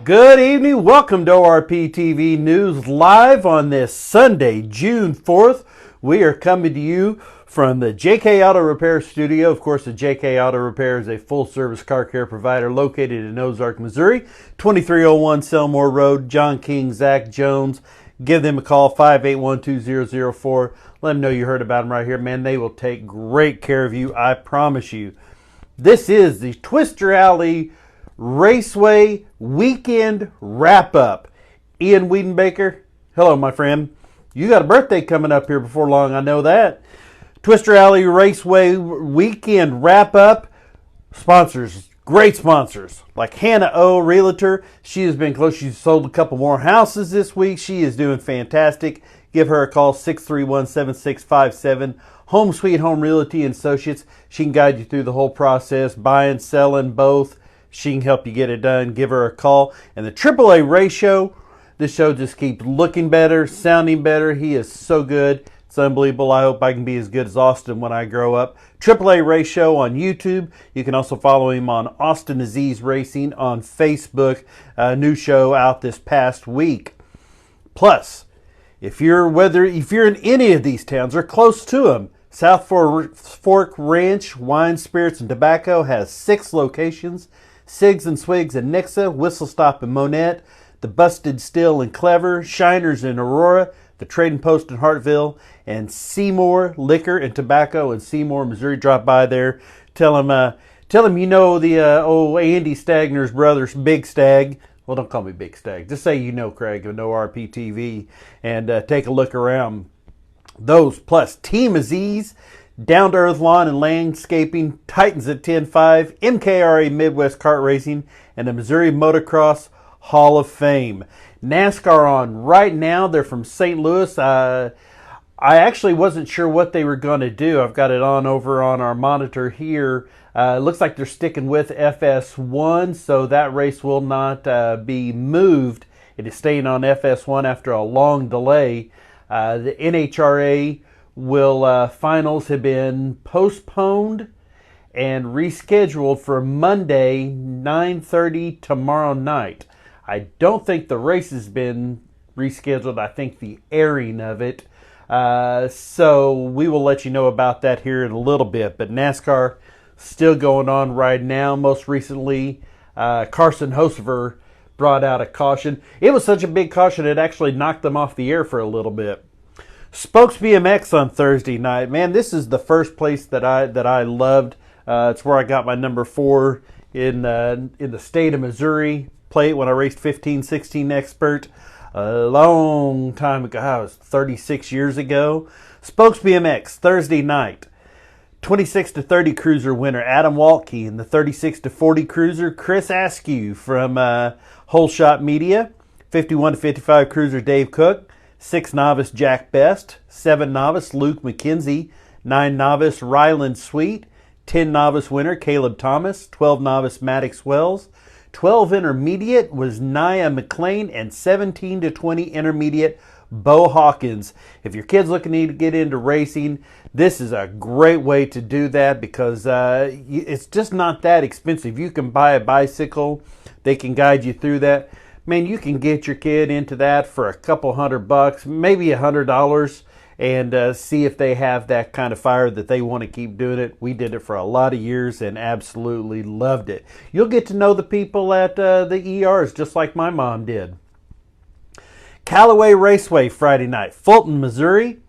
Good evening. Welcome to ORP TV News Live on this Sunday, June 4th. We are coming to you from the JK Auto Repair Studio. Of course, the JK Auto Repair is a full-service car care provider located in Ozark, Missouri, 2301 Selmore Road. John King, Zach Jones. Give them a call, 581-2004. Let them know you heard about them right here. Man, they will take great care of you, I promise you. This is the Twister Alley Raceway Weekend Wrap-Up. Ian Wiedenbaker, hello, my friend. You got a birthday coming up here before long, I know that. Twister Alley Raceway Weekend Wrap-Up. Sponsors, great sponsors, like Hannah O, Realtor. She has been close. She's sold a couple more houses this week. She is doing fantastic. Give her a call, 631-7657. Home Sweet Home Realty and Associates. She can guide you through the whole process, buying, selling, both. She can help you get it done. Give her a call. And the AAA ratio, this show just keeps looking better, sounding better. He is so good. It's unbelievable. I hope I can be as good as Austin when I grow up. AAA ratio on YouTube. You can also follow him on Austin Aziz Racing on Facebook. A new show out this past week. Plus, if you're in any of these towns or close to them, South Fork Ranch Wine, Spirits, and Tobacco has 6 locations. Sigs and Swigs in Nixa, Whistle Stop in Monette, the Busted Still in Clever, Shiners in Aurora, the Trading Post in Hartville, and Seymour Liquor and Tobacco in Seymour, Missouri. Drop by there. Tell them you know the old Andy Stagner's brothers, Big Stag. Well, don't call me Big Stag. Just say you know Craig and know RPTV, and take a look around. Those plus Team Aziz, Down to Earth Lawn and Landscaping, Titans at 10.5, MKRA Midwest Kart Racing, and the Missouri Motocross Hall of Fame. NASCAR on right now. They're from St. Louis. I actually wasn't sure what they were going to do. I've got it on over on our monitor here. It looks like they're sticking with FS1, so that race will not be moved. It is staying on FS1 after a long delay. The NHRA finals have been postponed and rescheduled for Monday, 9:30 tomorrow night. I don't think the race has been rescheduled. I think the airing of it. So we will let you know about that here in a little bit. But NASCAR still going on right now. Most recently, Carson Hocevar brought out a caution. It was such a big caution it actually knocked them off the air for a little bit. Spokes BMX on Thursday night. Man, this is the first place that I loved. It's where I got my number 4 in the state of Missouri plate when I raced 15-16 Expert a long time ago. It was 36 years ago. Spokes BMX Thursday night. 26-30 cruiser winner Adam Waltke, and the 36-40 cruiser Chris Askew from Whole Shot Media. 51-55 cruiser Dave Cook. 6 novice Jack Best, 7 novice Luke McKenzie, 9 novice Ryland Sweet, 10 novice winner Caleb Thomas, 12 novice Maddox Wells, 12 intermediate was Nia McLean, and 17-20 intermediate Bo Hawkins. If your kid's looking to get into racing, this is a great way to do that because it's just not that expensive. You can buy a bicycle. They can guide you through that. Man, you can get your kid into that for a couple $100, maybe $100, and see if they have that kind of fire that they want to keep doing it. We did it for a lot of years and absolutely loved it. You'll get to know the people at the ERs just like my mom did. Callaway Raceway Friday night, Fulton, Missouri.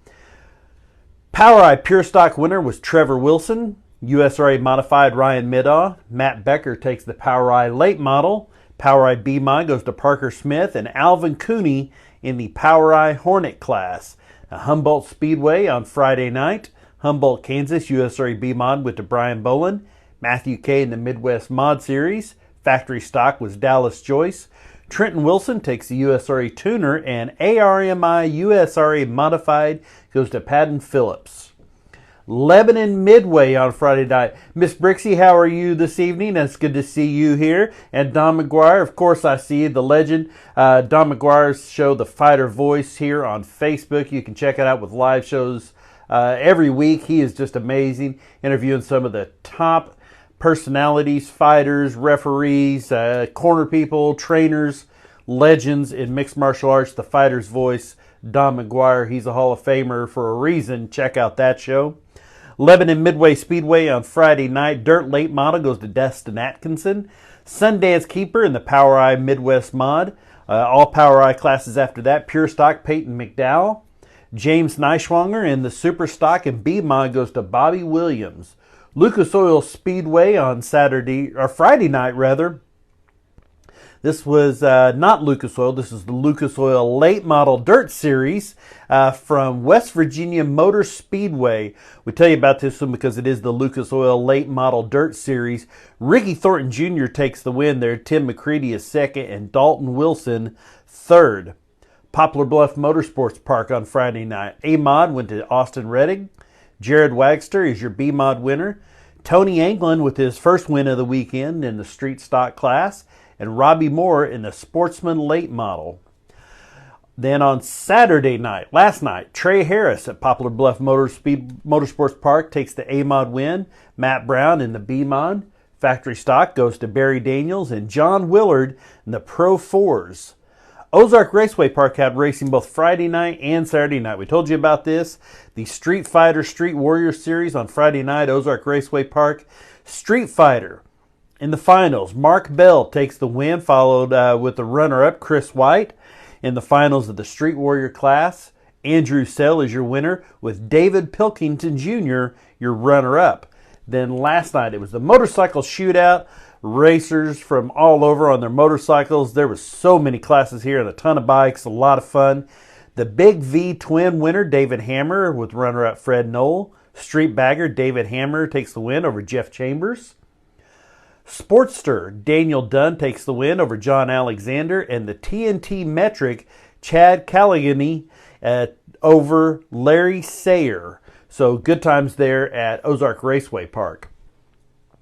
POWRi Pure Stock winner was Trevor Wilson. USRA Modified Ryan Middaugh. Matt Becker takes the POWRi Late Model. POWRi B-Mod goes to Parker Smith, and Alvin Cooney in the POWRi Hornet class. Humboldt Speedway on Friday night. Humboldt, Kansas, USRA B-Mod went to Brian Boland. Matthew K in the Midwest Mod Series. Factory stock was Dallas Joyce. Trenton Wilson takes the USRA Tuner, and ARMI USRA Modified goes to Patton Phillips. Lebanon Midway on Friday night. Miss Brixie, how are you this evening? It's good to see you here. And Don McGuire, of course I see the legend. Don McGuire's show, The Fighter Voice, here on Facebook. You can check it out with live shows every week. He is just amazing, interviewing some of the top personalities, fighters, referees, corner people, trainers, legends in mixed martial arts. The Fighter's Voice, Don McGuire, he's a Hall of Famer for a reason. Check out that show. Lebanon Midway Speedway on Friday night. Dirt Late Model goes to Destin Atkinson. Sundance Keeper in the Power Eye Midwest Mod. All Power Eye classes after that. Pure Stock, Peyton McDowell. James Neischwanger in the Super Stock and B Mod goes to Bobby Williams. Lucas Oil Speedway on Friday night rather. This was not Lucas Oil. This is the Lucas Oil Late Model Dirt Series from West Virginia Motor Speedway. We tell you about this one because it is the Lucas Oil Late Model Dirt Series. Ricky Thornton Jr. takes the win there. Tim McCready is second and Dalton Wilson third. Poplar Bluff Motorsports Park on Friday night. A-Mod went to Austin Redding. Jared Wagster is your B-Mod winner. Tony Anglin with his first win of the weekend in the Street Stock class. And Robbie Moore in the Sportsman Late Model. Then on Saturday night, last night, Trey Harris at Poplar Bluff Motorsports Park takes the A-Mod win. Matt Brown in the B-Mod. Factory Stock goes to Barry Daniels and John Willard in the Pro 4s. Ozark Raceway Park had racing both Friday night and Saturday night. We told you about this. The Street Fighter Street Warrior Series on Friday night, Ozark Raceway Park. Street Fighter in the finals. Mark Bell takes the win, followed with the runner-up, Chris White. In the finals of the Street Warrior class, Andrew Sell is your winner, with David Pilkington Jr. your runner-up. Then last night, it was the motorcycle shootout. Racers from all over on their motorcycles. There was so many classes here and a ton of bikes, a lot of fun. The Big V Twin winner, David Hammer, with runner-up Fred Knoll. Street Bagger, David Hammer takes the win over Jeff Chambers. Sportster, Daniel Dunn takes the win over John Alexander. And the TNT Metric, Chad Callaghan over Larry Sayer. So good times there at Ozark Raceway Park.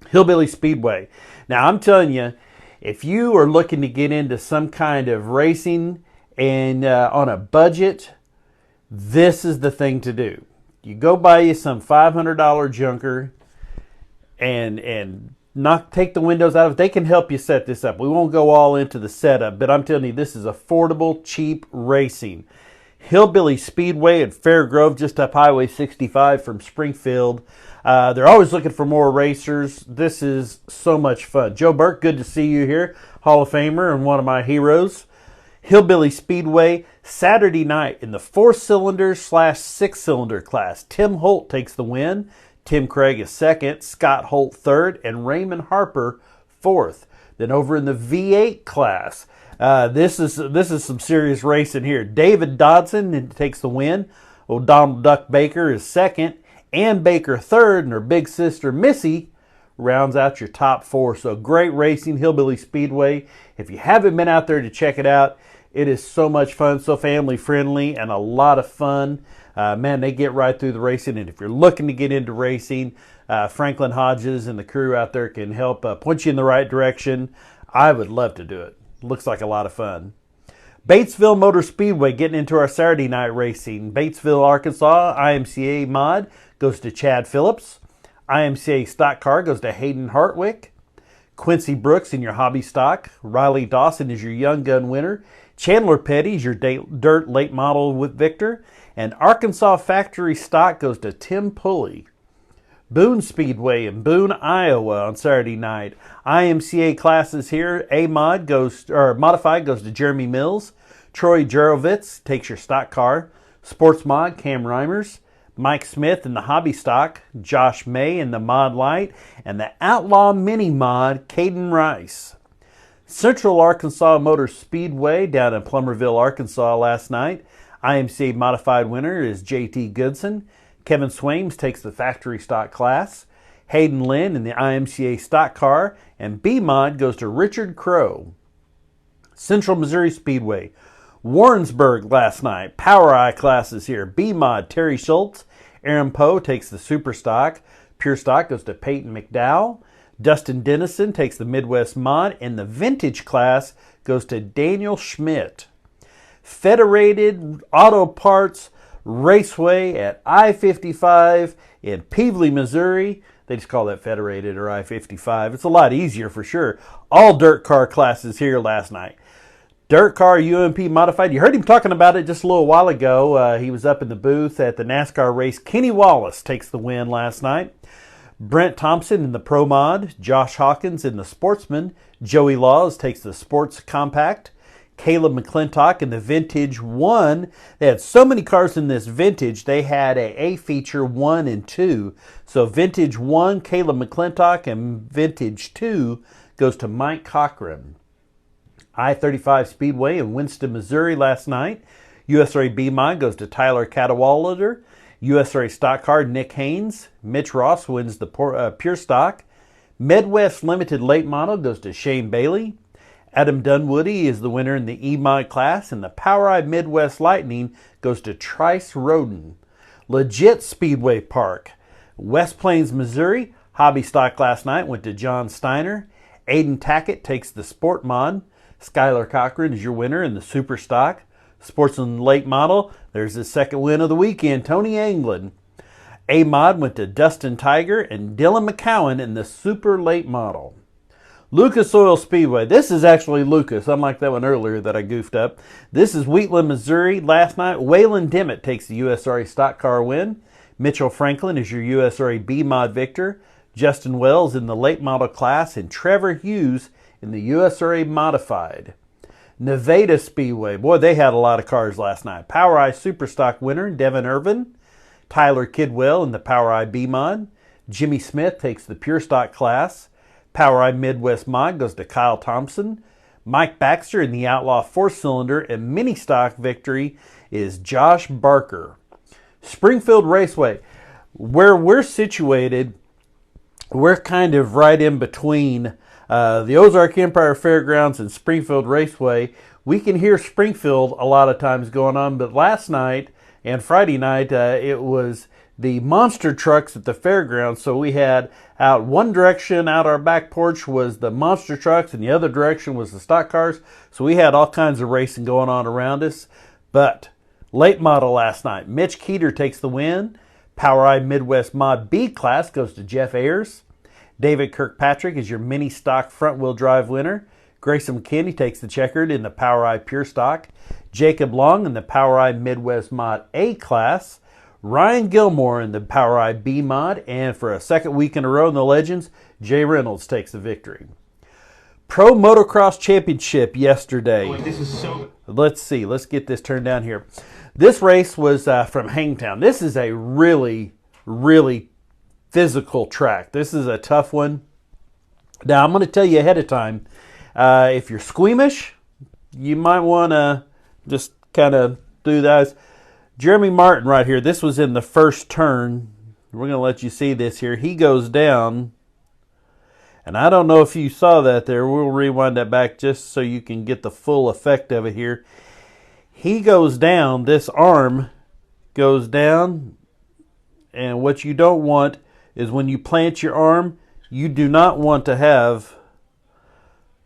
Hillbilly Speedway. Now, I'm telling you, if you are looking to get into some kind of racing and on a budget, this is the thing to do. You go buy you some $500 junker and take the windows out of it. They can help you set this up. We won't go all into the setup, but I'm telling you, this is affordable, cheap racing. Hillbilly Speedway at Fairgrove, just up Highway 65 from Springfield. They're always looking for more racers. This is so much fun. Joe Burke, good to see you here. Hall of Famer and one of my heroes. Hillbilly Speedway, Saturday night in the 4-cylinder / 6-cylinder class. Tim Holt takes the win. Tim Craig is second. Scott Holt third. And Raymond Harper fourth. Then over in the V8 class, this is some serious racing here. David Dodson takes the win. Donald Duck Baker is second. Ann Baker third, and her big sister Missy rounds out your top four. So great racing, Hillbilly Speedway. If you haven't been out there to check it out, it is so much fun, so family friendly, and a lot of fun. Man, they get right through the racing. And if you're looking to get into racing, Franklin Hodges and the crew out there can help point you in the right direction. I would love to do it. Looks like a lot of fun. Batesville Motor Speedway getting into our Saturday night racing. Batesville, Arkansas, IMCA Mod goes to Chad Phillips. IMCA Stock Car goes to Hayden Hartwick. Quincy Brooks in your hobby stock. Riley Dawson is your young gun winner. Chandler Petty is your dirt late model with Victor. And Arkansas Factory Stock goes to Tim Pulley. Boone Speedway in Boone, Iowa on Saturday night. IMCA classes here. Modified goes to Jeremy Mills. Troy Jurovitz takes your stock car. Sports Mod, Cam Reimers. Mike Smith in the hobby stock. Josh May in the Mod Light. And the Outlaw Mini Mod, Caden Rice. Central Arkansas Motor Speedway down in Plummerville, Arkansas last night. IMCA Modified winner is JT Goodson. Kevin Swames takes the factory stock class. Hayden Lynn in the IMCA stock car. And B-Mod goes to Richard Crow. Central Missouri Speedway. Warrensburg last night. Power Eye classes here. B-Mod, Terry Schultz. Aaron Poe takes the super stock. Pure stock goes to Peyton McDowell. Dustin Dennison takes the Midwest Mod. And the vintage class goes to Daniel Schmidt. Federated Auto Parts Raceway at I-55 in Pevely, Missouri. They just call that Federated or I-55. It's a lot easier for sure. All dirt car classes here last night. Dirt car UMP modified. You heard him talking about it just a little while ago. He was up in the booth at the NASCAR race. Kenny Wallace takes the win last night. Brent Thompson in the Pro Mod. Josh Hawkins in the Sportsman. Joey Laws takes the Sports Compact. Caleb McClintock in the Vintage 1. They had so many cars in this Vintage, they had a feature 1 and 2. So Vintage 1, Caleb McClintock, and Vintage 2 goes to Mike Cochran. I-35 Speedway in Winston, Missouri last night. USRA B-Mod goes to Tyler Cadwallader. USRA Stock Car, Nick Haynes. Mitch Ross wins the Pure Stock. Midwest Limited Late Model goes to Shane Bailey. Adam Dunwoody is the winner in the E-Mod class, and the POWRi Midwest Lightning goes to Trice Roden. Legit Speedway Park, West Plains, Missouri. Hobby Stock last night went to John Steiner. Aiden Tackett takes the Sport Mod. Skylar Cochran is your winner in the Super Stock. Sportsman Late Model, there's the second win of the weekend, Tony Anglin. A-Mod went to Dustin Tiger and Dylan McCowan in the Super Late Model. Lucas Oil Speedway. This is actually Lucas, unlike that one earlier that I goofed up. This is Wheatland, Missouri. Last night, Waylon Dimmitt takes the USRA Stock Car win. Mitchell Franklin is your USRA B-Mod victor. Justin Wells in the Late Model class, and Trevor Hughes in the USRA Modified. Nevada Speedway. Boy, they had a lot of cars last night. POWRi Super Stock winner, Devin Irvin. Tyler Kidwell in the POWRi B-Mod. Jimmy Smith takes the Pure Stock class. POWRi Midwest Mod goes to Kyle Thompson. Mike Baxter in the Outlaw 4-cylinder, and Mini Stock victory is Josh Barker. Springfield Raceway. Where we're situated, we're kind of right in between the Ozark Empire Fairgrounds and Springfield Raceway. We can hear Springfield a lot of times going on, but last night and Friday night it was the monster trucks at the fairgrounds. So we had out one direction out our back porch was the monster trucks, and the other direction was the stock cars. So we had all kinds of racing going on around us. But late model last night, Mitch Keeter takes the win. POWRi Midwest Mod B class goes to Jeff Ayers. David Kirkpatrick is your mini stock front wheel drive winner. Grayson McKinney takes the checkered in the POWRi Pure Stock. Jacob Long in the POWRi Midwest Mod A class. Ryan Gilmore in the POWRi B Mod. And for a second week in a row in the Legends, Jay Reynolds takes the victory. Pro Motocross Championship yesterday. Let's see. Let's get this turned down here. This race was from Hangtown. This is a really, really physical track. This is a tough one. Now, I'm going to tell you ahead of time, if you're squeamish, you might want to just kind of do that. Jeremy Martin right here. This was in the first turn. We're going to let you see this here. He goes down, and I don't know if you saw that there. We'll rewind that back just so you can get the full effect of it here. He goes down. This arm goes down, and what you don't want is when you plant your arm, you do not want to have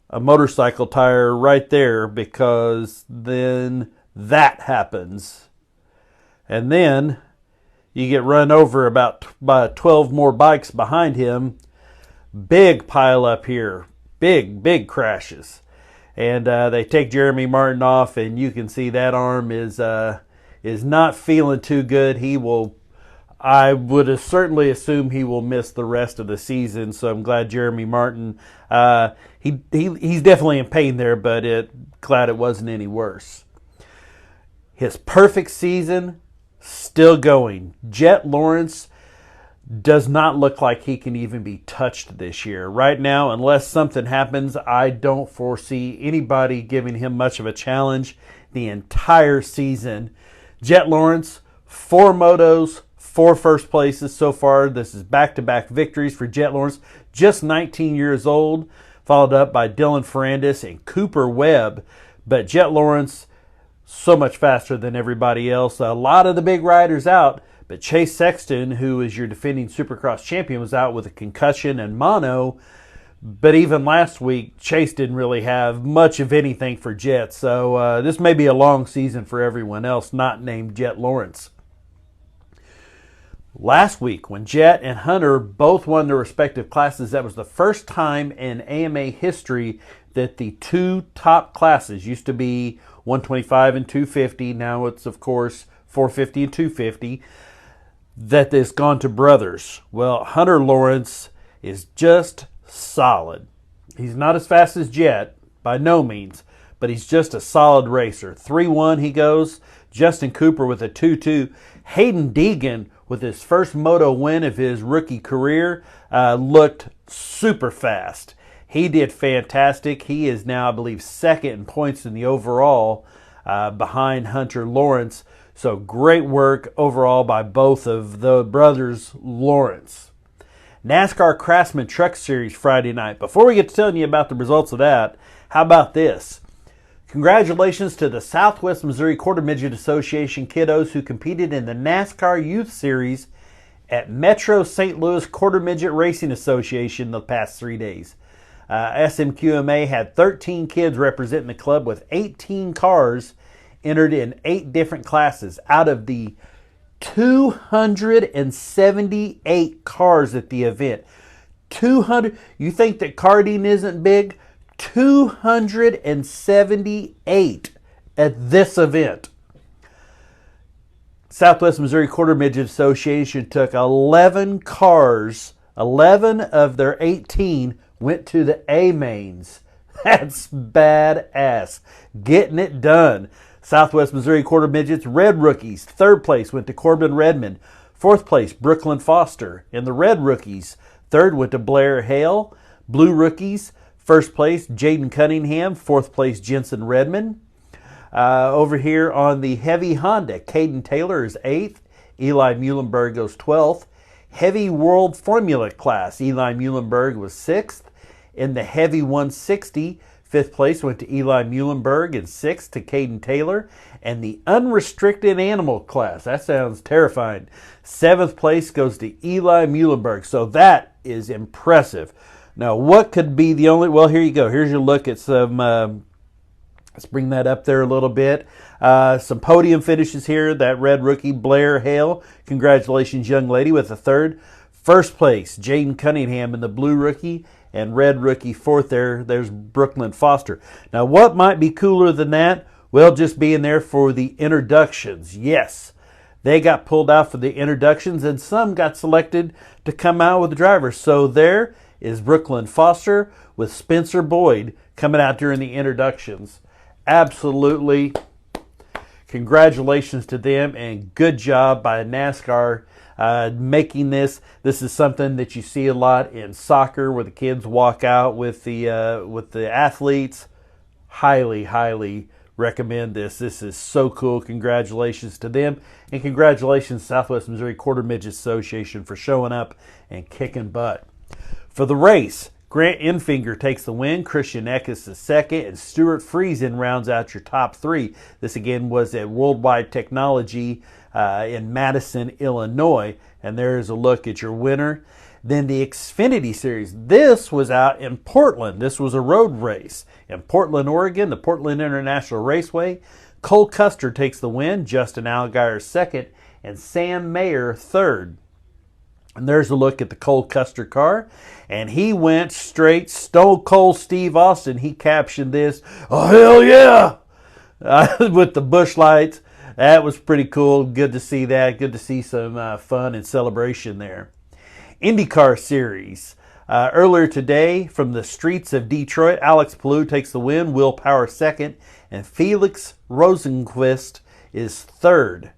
a motorcycle tire right there, because then that happens. And then you get run over by 12 more bikes behind him. Big pile up here. Big crashes. And they take Jeremy Martin off, and you can see that arm is not feeling too good. I would certainly assume he will miss the rest of the season. So I'm glad Jeremy Martin, he's definitely in pain there, but glad it wasn't any worse. His perfect season still going. Jet Lawrence does not look like he can even be touched this year. Right now, unless something happens, I don't foresee anybody giving him much of a challenge the entire season. Jet Lawrence, 4 motos, 4 first places so far. This is back-to-back victories for Jet Lawrence. Just 19 years old, followed up by Dylan Ferrandis and Cooper Webb. But Jet Lawrence, so much faster than everybody else. A lot of the big riders out, but Chase Sexton, who is your defending Supercross champion, was out with a concussion and mono. But even last week, Chase didn't really have much of anything for Jet. So this may be a long season for everyone else not named Jet Lawrence. Last week, when Jet and Hunter both won their respective classes, that was the first time in AMA history that the two top classes, used to be 125 and 250, now it's, of course, 450 and 250, that it's gone to brothers. Well, Hunter Lawrence is just solid. He's not as fast as Jet, by no means, but he's just a solid racer. 3-1 he goes. Justin Cooper with a 2-2. Hayden Deegan with his first moto win of his rookie career looked super fast. He did fantastic. He is now, I believe, second in points in the overall behind Hunter Lawrence. So great work overall by both of the brothers Lawrence. NASCAR Craftsman Truck Series Friday night. Before we get to telling you about the results of that, how about this? Congratulations to the Southwest Missouri Quarter Midget Association kiddos who competed in the NASCAR Youth Series at Metro St. Louis Quarter Midget Racing Association the past 3 days. SMQMA had 13 kids representing the club with 18 cars entered in 8 different classes out of the 278 cars at the event. 200. You think that karting isn't big? 278 at this event. Southwest Missouri Quarter Midget Association took 11 cars. 11 of their 18 went to the A mains. That's badass. Getting it done. Southwest Missouri Quarter Midgets Red Rookies. 3rd place went to Corbin Redmond. 4th place, Brooklyn Foster. In the Red Rookies, 3rd went to Blair Hale. Blue Rookies, 1st place, Jaden Cunningham. 4th place, Jensen Redmond. Over here on the Heavy Honda, Caden Taylor is 8th. Eli Muhlenberg goes 12th. Heavy World Formula class, Eli Muhlenberg was 6th. In the Heavy 160, 5th place went to Eli Muhlenberg and 6th to Caden Taylor. And the Unrestricted Animal class, that sounds terrifying. 7th place goes to Eli Muhlenberg. So that is impressive. Now, what could be the only... Well, here you go. Here's your look at some... let's bring that up there a little bit. Some podium finishes here. That Red Rookie, Blair Hale. Congratulations, young lady, with the 3rd. 1st place, Jaden Cunningham in the Blue Rookie. And Red Rookie 4th there. There's Brooklyn Foster. Now, what might be cooler than that? Well, just being there for the introductions. Yes, they got pulled out for the introductions, and some got selected to come out with the drivers. So there is Brooklyn Foster with Spencer Boyd coming out during the introductions. Absolutely. Congratulations to them, and good job by NASCAR making this. This is something that you see a lot in soccer, where the kids walk out with the athletes. Highly recommend this. This is so cool. Congratulations to them, and congratulations Southwest Missouri Quarter Midget Association for showing up and kicking butt. For the race, Grant Enfinger takes the win, Christian Eckes is 2nd, and Stuart Friesen rounds out your top 3. This again was at Worldwide Technology in Madison, Illinois. And there's a look at your winner. Then the Xfinity Series. This was out in Portland. This was a road race in Portland, Oregon, the Portland International Raceway. Cole Custer takes the win, Justin Allgaier 2nd, and Sam Mayer 3rd. And there's a look at the Cole Custer car. And he went straight Stone Cold Steve Austin. He captioned this, "Oh, hell yeah!" With the bush lights. That was pretty cool. Good to see that. Good to see some fun and celebration there. IndyCar Series. Earlier today, from the streets of Detroit, Alex Palou takes the win, Will Power 2nd, and Felix Rosenqvist is 3rd.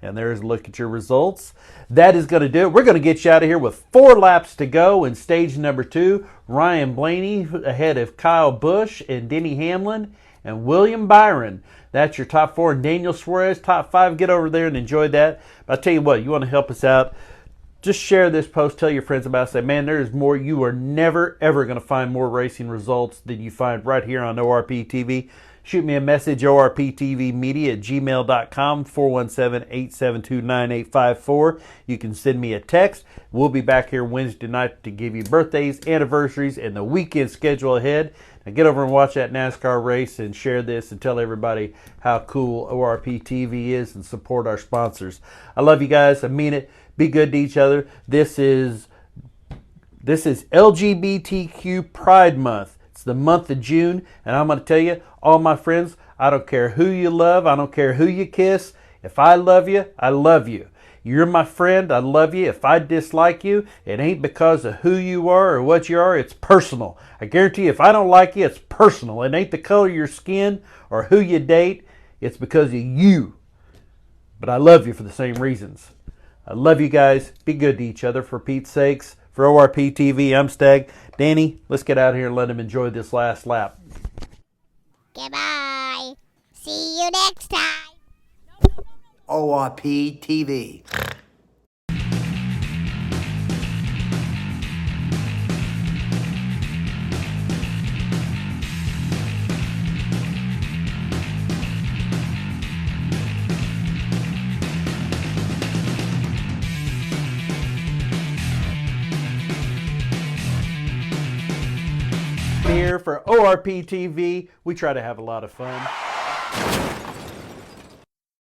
And there's a look at your results. That is going to do it. We're going to get you out of here with 4 laps to go in stage number 2. Ryan Blaney ahead of Kyle Busch and Denny Hamlin and William Byron. That's your top 4. And Daniel Suarez, top 5. Get over there and enjoy that. But I'll tell you what, you want to help us out, just share this post. Tell your friends about it. Say, man, there is more. You are never, ever going to find more racing results than you find right here on ORP TV. Shoot me a message, orptvmedia@gmail.com, 417-872-9854. You can send me a text. We'll be back here Wednesday night to give you birthdays, anniversaries, and the weekend schedule ahead. Now get over and watch that NASCAR race and share this and tell everybody how cool ORP TV is and support our sponsors. I love you guys. I mean it. Be good to each other. This is LGBTQ Pride Month. It's the month of June, and I'm going to tell you, all my friends, I don't care who you love. I don't care who you kiss. If I love you, I love you. You're my friend. I love you. If I dislike you, it ain't because of who you are or what you are. It's personal. I guarantee you, if I don't like you, it's personal. It ain't the color of your skin or who you date. It's because of you. But I love you for the same reasons. I love you guys. Be good to each other, for Pete's sakes. For ORP TV, I'm Stag. Danny, let's get out here and let him enjoy this last lap. Goodbye. See you next time. ORP TV. Here for ORP TV, we try to have a lot of fun.